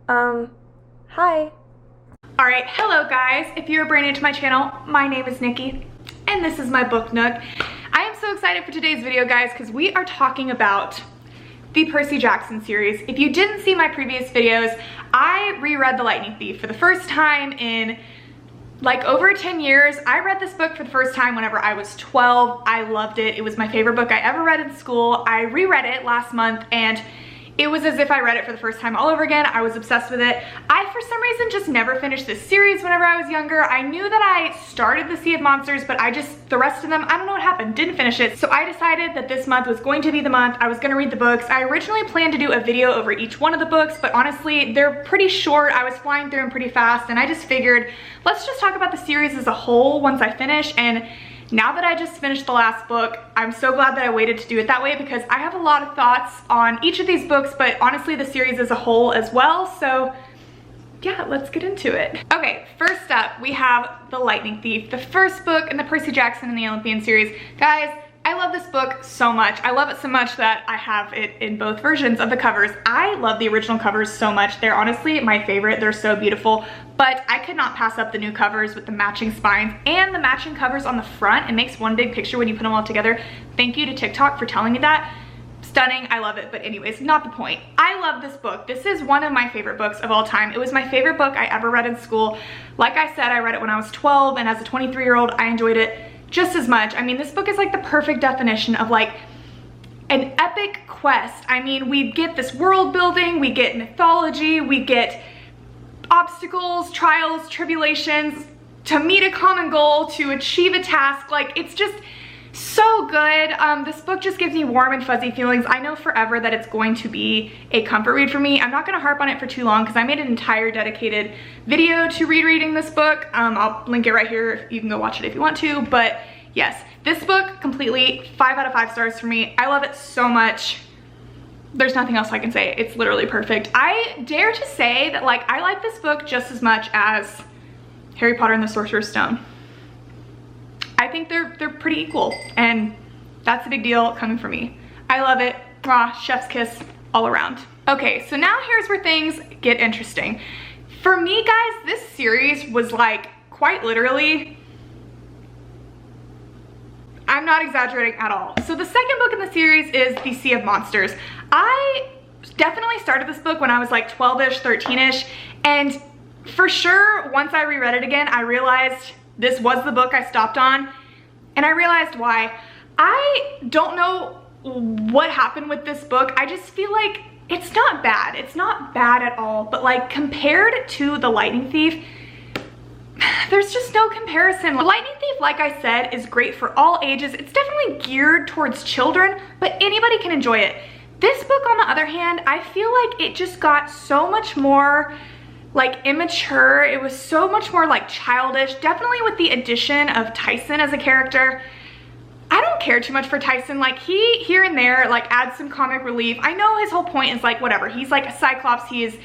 Hi. Alright, hello guys. If you're brand new to my channel, my name is Nikki, and this is my book nook. I am so excited for today's video, guys, because we are talking about the Percy Jackson series. If you didn't see my previous videos, I reread The Lightning Thief for the first time in like over 10 years. I read this book for the first time whenever I was 12. I loved it. It was my favorite book I ever read in school. I reread it last month and it was as if I read it for the first time all over again. I was obsessed with it. I, for some reason, just never finished this series whenever I was younger. I knew that I started The Sea of Monsters, but the rest of them, I don't know what happened, didn't finish it. So I decided that this month was going to be the month I was gonna read the books. I originally planned to do a video over each one of the books, but honestly, they're pretty short. I was flying through them pretty fast, and I just figured, let's just talk about the series as a whole once I finish. And now that I just finished the last book, I'm so glad that I waited to do it that way because I have a lot of thoughts on each of these books, but honestly the series as a whole as well. So yeah, let's get into it. Okay, first up we have The Lightning Thief, the first book in the Percy Jackson and the Olympian series. Guys, I love this book so much. I love it so much that I have it in both versions of the covers. I love the original covers so much. They're honestly my favorite. They're so beautiful, but I could not pass up the new covers with the matching spines and the matching covers on the front. It makes one big picture when you put them all together. Thank you to TikTok for telling me that. Stunning, I love it, but anyways, not the point. I love this book. This is one of my favorite books of all time. It was my favorite book I ever read in school. Like I said, I read it when I was 12, and as a 23-year-old, I enjoyed it just as much. I mean, this book is like the perfect definition of like an epic quest. I mean, we get this world building, we get mythology, we get obstacles, trials, tribulations to meet a common goal, to achieve a task. Like, it's just so good. This book just gives me warm and fuzzy feelings. I know forever that it's going to be a comfort read for me. I'm not gonna harp on it for too long because I made an entire dedicated video to rereading this book. I'll link it right here. You can go watch it if you want to, but yes, this book completely 5 out of 5 stars for me. I love it so much. There's nothing else I can say. It's literally perfect. I dare to say that like I like this book just as much as Harry Potter and the Sorcerer's Stone. I think they're pretty equal, and that's a big deal coming from me. I love it. Mwah, chef's kiss all around. Okay, so now here's where things get interesting. For me, guys, this series was like quite literally, I'm not exaggerating at all. So the second book in the series is The Sea of Monsters. I definitely started this book when I was like 12-ish, 13-ish, and for sure, once I reread it again, I realized this was the book I stopped on, and I realized why. I don't know what happened with this book. I just feel like it's not bad. It's not bad at all, but like compared to The Lightning Thief, there's just no comparison. The Lightning Thief, like I said, is great for all ages. It's definitely geared towards children, but anybody can enjoy it. This book, on the other hand, I feel like it just got so much more like immature. It was so much more like childish, definitely with the addition of Tyson as a character. I don't care too much for Tyson. Like, he here and there like adds some comic relief. I know his whole point is like whatever, he's like a Cyclops, he is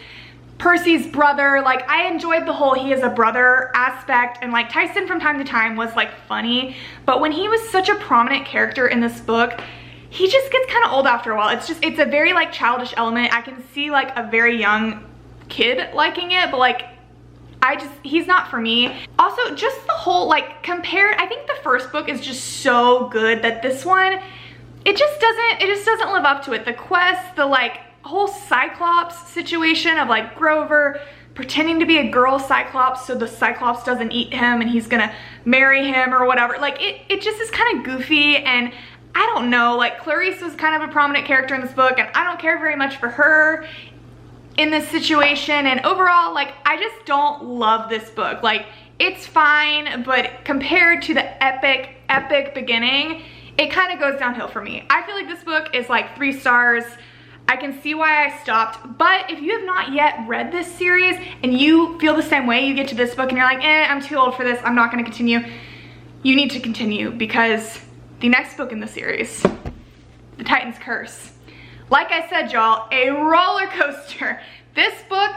Percy's brother. Like, I enjoyed the whole he is a brother aspect, and like Tyson from time to time was like funny, but when he was such a prominent character in this book, he just gets kind of old after a while. It's a very like childish element. I can see like a very young kid liking it, but like he's not for me. Also, just the whole like compared, I think the first book is just so good that this one, it just doesn't live up to it. The quest, the like whole Cyclops situation of like Grover pretending to be a girl Cyclops so the Cyclops doesn't eat him and he's gonna marry him or whatever, like it just is kind of goofy. And I don't know, like Clarice was kind of a prominent character in this book, and I don't care very much for her in this situation. And overall, like, I just don't love this book. Like, it's fine, but compared to the epic beginning, it kind of goes downhill for me. I feel like this book is like 3 stars. I can see why I stopped, but if you have not yet read this series and you feel the same way, you get to this book and you're like, I'm too old for this, I'm not gonna continue, you need to continue, because the next book in the series, The Titan's Curse, like I said, y'all, a roller coaster. This book,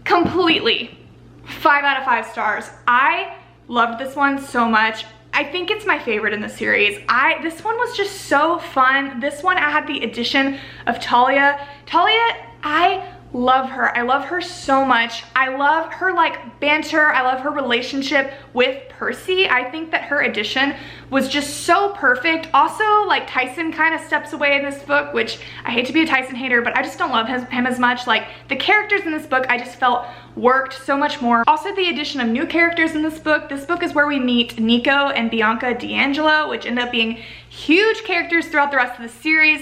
completely 5 out of 5 stars. I loved this one so much. I think it's my favorite in the series. This one was just so fun. This one, I had the addition of Talia. Talia, I love her. I love her so much. I love her like banter. I love her relationship with Percy. I think that her addition was just so perfect. Also, like Tyson kind of steps away in this book, which I hate to be a Tyson hater, but I just don't love him as much. Like the characters in this book, I just felt worked so much more. Also, the addition of new characters in this book. This book is where we meet Nico and Bianca D'Angelo, which end up being huge characters throughout the rest of the series.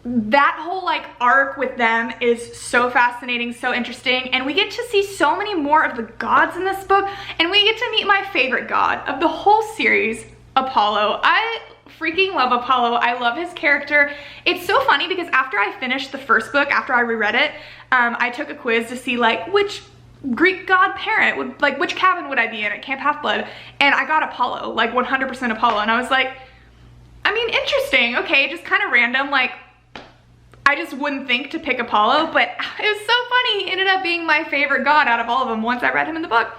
That whole like arc with them is so fascinating, so interesting, and we get to see so many more of the gods in this book, and we get to meet my favorite god of the whole series, Apollo. I freaking love Apollo. I love his character. It's so funny because after I finished the first book, after I reread it, I took a quiz to see like which Greek god parent would, like which cabin would I be in at Camp Half-Blood, and I got Apollo, like 100% Apollo, and I was like, I mean, interesting, okay, just kind of random, like I just wouldn't think to pick Apollo, but it was so funny. He ended up being my favorite god out of all of them once I read him in the book.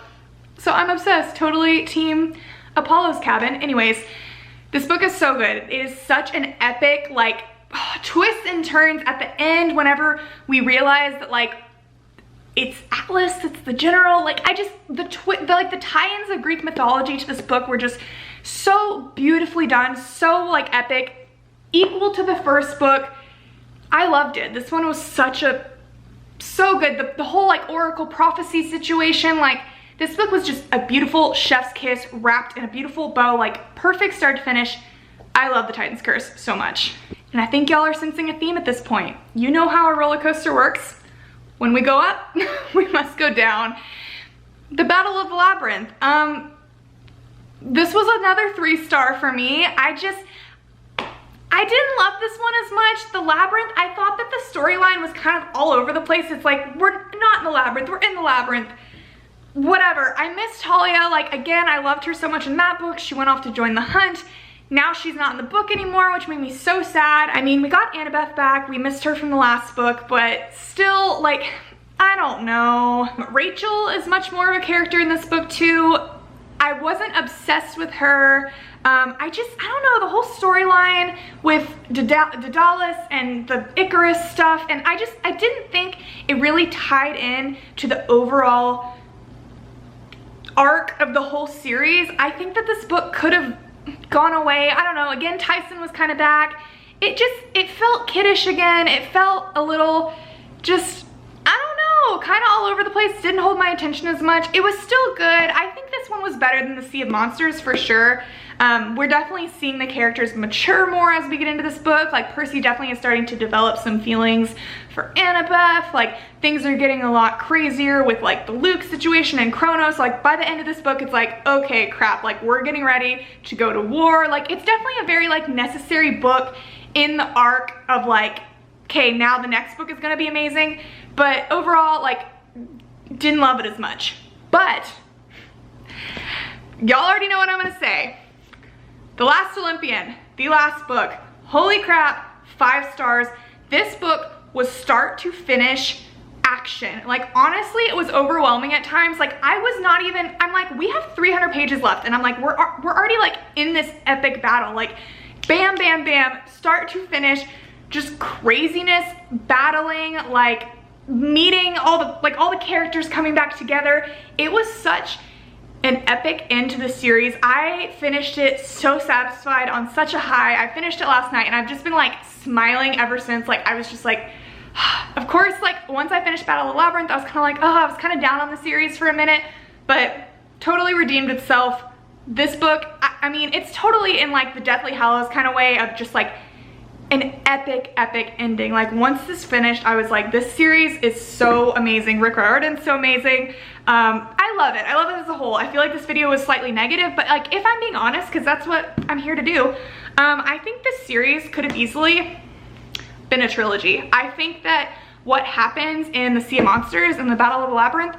So I'm obsessed, totally team Apollo's cabin. Anyways, this book is so good. It is such an epic, like, twists and turns at the end whenever we realize that, like, it's Atlas, it's the general. Like, I just, the tie-ins of Greek mythology to this book were just so beautifully done, so, like, epic, equal to the first book. I loved it. This one was so good. The whole like oracle prophecy situation, like this book was just a beautiful chef's kiss wrapped in a beautiful bow, like perfect start to finish. I love the Titan's Curse so much. And I think y'all are sensing a theme at this point. You know how a roller coaster works. When we go up, we must go down. The Battle of the Labyrinth. This was another 3-star for me. I didn't love this one as much. The Labyrinth, I thought that the storyline was kind of all over the place. It's like, we're not in the Labyrinth, we're in the Labyrinth. Whatever. I missed Talia. Like, again, I loved her so much in that book. She went off to join the hunt. Now she's not in the book anymore, which made me so sad. I mean, we got Annabeth back. We missed her from the last book, but still, like, I don't know. Rachel is much more of a character in this book too. I wasn't obsessed with her. I don't know, the whole storyline with Daedalus and the Icarus stuff, and I didn't think it really tied in to the overall arc of the whole series. I think that this book could have gone away. I don't know, again, Tyson was kind of back. It felt kiddish again. It felt a little just, I don't know, kind of all over the place. Didn't hold my attention as much. It was still good. I think this one was better than the Sea of Monsters for sure. We're definitely seeing the characters mature more as we get into this book. Like Percy definitely is starting to develop some feelings for Annabeth. Like things are getting a lot crazier with like the Luke situation and Kronos. Like by the end of this book, it's like, okay, crap, like we're getting ready to go to war. Like it's definitely a very like necessary book in the arc of like, okay, now the next book is gonna be amazing. But overall, like, didn't love it as much. But y'all already know what I'm gonna say. The Last Olympian, the last book. Holy crap, 5 stars. This book was start to finish action. Like honestly, it was overwhelming at times. Like I was not even, I'm like, we have 300 pages left and I'm like, we're already like in this epic battle. Like bam, bam, bam, start to finish, just craziness, battling, like meeting all the characters coming back together. It was such an epic end to the series. I finished it so satisfied, on such a high. I finished it last night and I've just been like smiling ever since. Like I was just like, of course, like once I finished Battle of the Labyrinth, I was kind of like, oh, I was kind of down on the series for a minute, but totally redeemed itself. This book, I mean, it's totally in like the Deathly Hallows kind of way of just like an epic ending. Like once this finished, I was like, this series is so amazing. Rick Riordan's so amazing. I love it. I love it as a whole. I feel like this video was slightly negative, but like if I'm being honest, because that's what I'm here to do, I think this series could have easily been a trilogy. I think that what happens in the Sea of Monsters and the Battle of the Labyrinth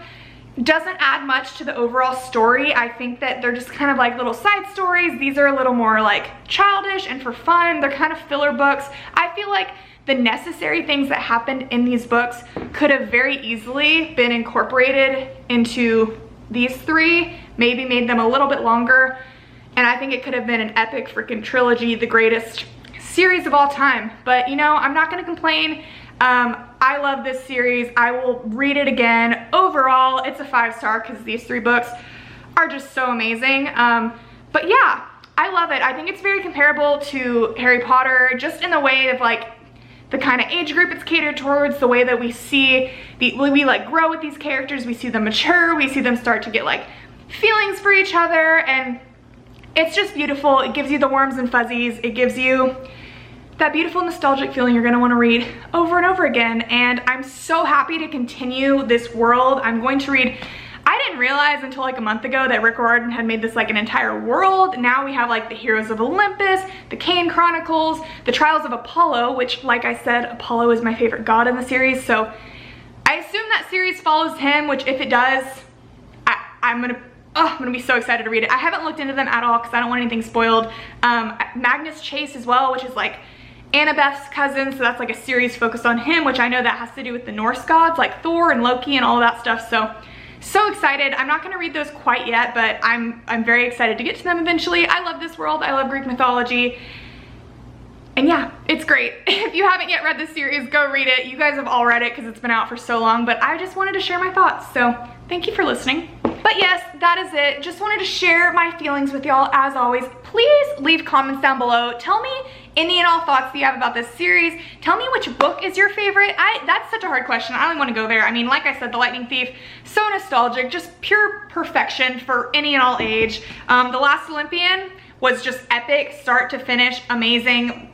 doesn't add much to the overall story. I think that they're just kind of like little side stories. These are a little more like childish and for fun. They're kind of filler books. I feel like the necessary things that happened in these books could have very easily been incorporated into these 3, maybe made them a little bit longer. And I think it could have been an epic freaking trilogy, the greatest series of all time. But you know, I'm not gonna complain. I love this series. I will read it again. Overall, it's a 5-star because these 3 books are just so amazing. But yeah, I love it. I think it's very comparable to Harry Potter, just in the way of like the kind of age group it's catered towards, the way that we see, we like grow with these characters, we see them mature, we see them start to get like feelings for each other, and it's just beautiful. It gives you the warms and fuzzies. It gives you that beautiful nostalgic feeling you're gonna wanna read over and over again. And I'm so happy to continue this world. I'm going to read, I didn't realize until like a month ago that Rick Riordan had made this like an entire world. Now we have like the Heroes of Olympus, the Kane Chronicles, the Trials of Apollo, which like I said, Apollo is my favorite god in the series. So I assume that series follows him, which if it does, I'm gonna be so excited to read it. I haven't looked into them at all because I don't want anything spoiled. Magnus Chase as well, which is like Annabeth's cousin, so that's like a series focused on him, which I know that has to do with the Norse gods like Thor and Loki and all that stuff. So excited. I'm not gonna read those quite yet, but I'm very excited to get to them eventually. I love this world. I love Greek mythology. And yeah, it's great. If you haven't yet read this series, go read it. You guys have all read it because it's been out for so long, but I just wanted to share my thoughts. So thank you for listening. But yes, that is it. Just wanted to share my feelings with y'all. As always, please leave comments down below. Tell me any and all thoughts that you have about this series. Tell me which book is your favorite. That's such a hard question. I don't even want to go there. I mean, like I said, The Lightning Thief, so nostalgic, just pure perfection for any and all age. The Last Olympian was just epic, start to finish, amazing,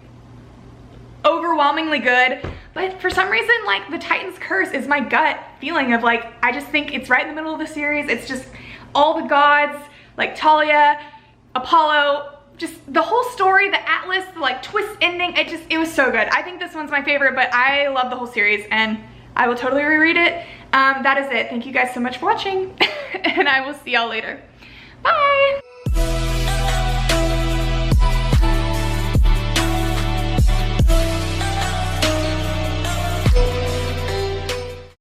overwhelmingly good. But for some reason, like the Titan's Curse is my gut feeling of like, I just think it's right in the middle of the series. It's just all the gods, like Talia, Apollo, just the whole story, the Atlas, the like twist ending, it was so good. I think this one's my favorite, but I love the whole series and I will totally reread it. That is it. Thank you guys so much for watching and I will see y'all later. Bye.